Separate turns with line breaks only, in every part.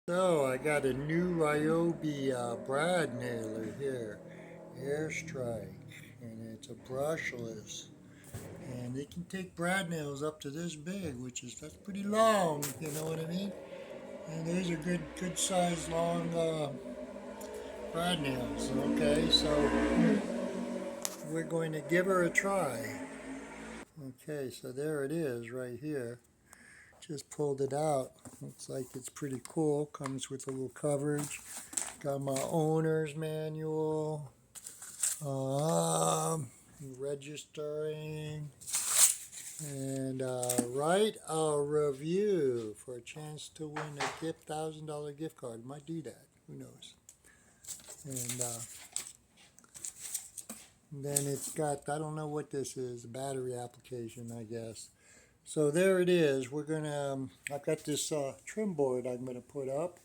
So I got a new Ryobi brad nailer here, Airstrike, and it's a brushless, and it can take brad nails up to this big, that's pretty long, you know what I mean? And these are good size long brad nails. Okay, so we're going to give her a try. Okay, so there it is right here. Just pulled it out. Looks like it's pretty cool. Comes with a little coverage. Got my owner's manual, registering, and write a review for a chance to win a $1,000 gift card. Might do that. Who knows? And then it's got, I don't know what this is, a battery application, I guess. So there it is. We're gonna, I've got this trim board I'm gonna put up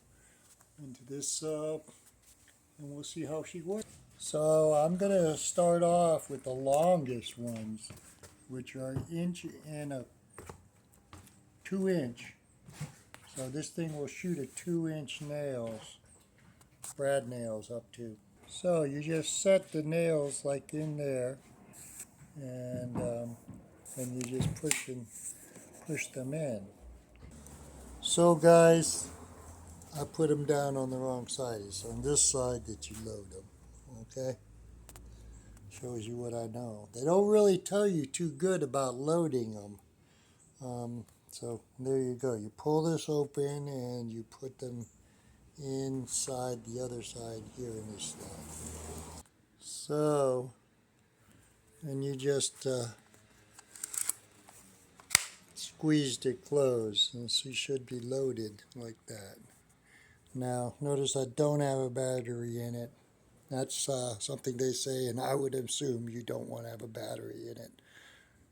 into this, and we'll see how she works. So I'm gonna start off with the longest ones, which are 1 and a 2-inch. So this thing will shoot a 2-inch nails, brad nails up to. So you just set the nails like in there, and you just push them in. So guys, I put them down on the wrong side. It's on this side that you load them. Okay? Shows you what I know. They don't really tell you too good about loading them. So there you go. You pull this open and you put them inside the other side here in this slot. So, and you just squeezed it closed, and she should be loaded like that. Now, notice I don't have a battery in it. That's something they say, and I would assume you don't want to have a battery in it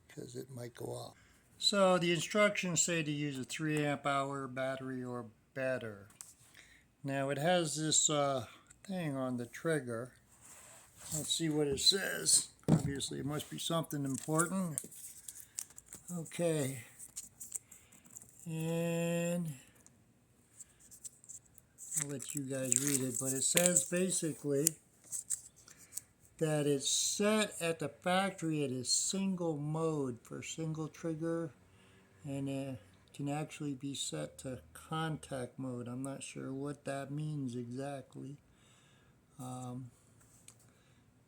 because it might go off. So the instructions say to use a 3 amp hour battery or better. Now it has this thing on the trigger. Let's see what it says. Obviously it must be something important. Okay. And I'll let you guys read it, but it says basically that it's set at the factory at a single mode for single trigger, and it can actually be set to contact mode. I'm not sure what that means exactly.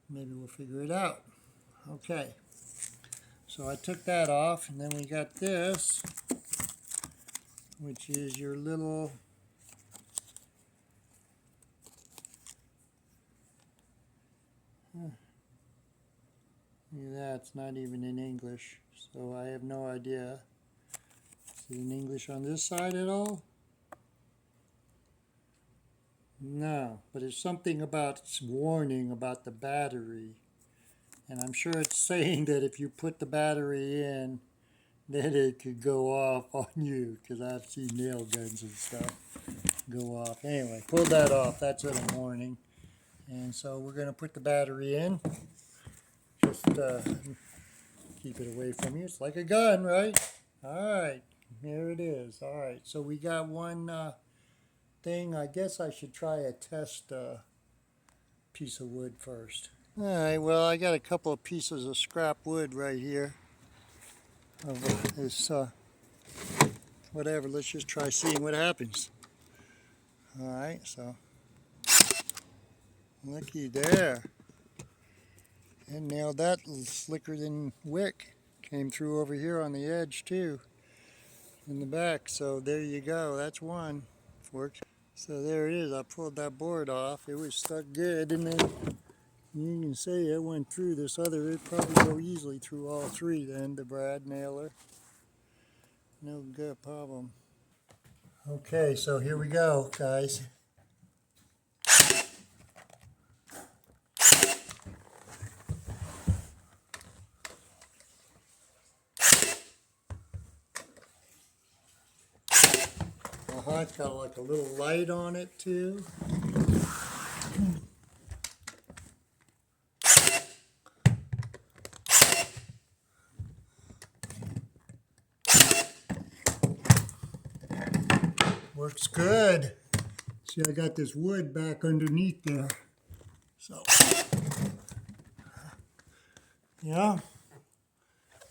Maybe we'll figure it out. Okay, so I took that off, and then we got this, which is your little yeah, it's not even in English, so I have no idea. Is it in English on this side at all? No, but it's something about it's warning about the battery. And I'm sure it's saying that if you put the battery in, then it could go off on you, because I've seen nail guns and stuff go off. Anyway, pull that off. That's a warning. And so we're going to put the battery in. Just keep it away from you. It's like a gun, right? All right, here it is. All right, so we got one thing. I guess I should try a test piece of wood first. All right, well, I got a couple of pieces of scrap wood right here. Of this, whatever, let's just try seeing what happens. All right, so looky there. And nailed that slicker than wick. Came through over here on the edge too, in the back. So there you go, that's one. Works. So there it is. I pulled that board off. It was stuck good, and then you can see it went through this other. It'd probably go easily through all three then, the brad nailer. No good problem. Okay, so here we go, guys. It's got like a little light on it too. Works good. See, I got this wood back underneath there. So, yeah.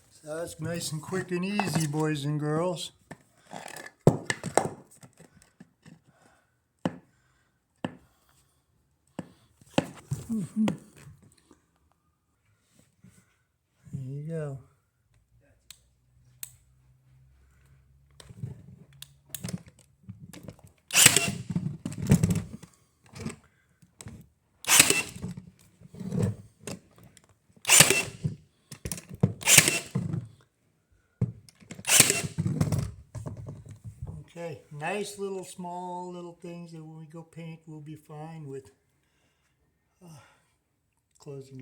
So that's nice and quick and easy, boys and girls. There you go. Okay, nice little small little things that when we go paint we'll be fine with closing it.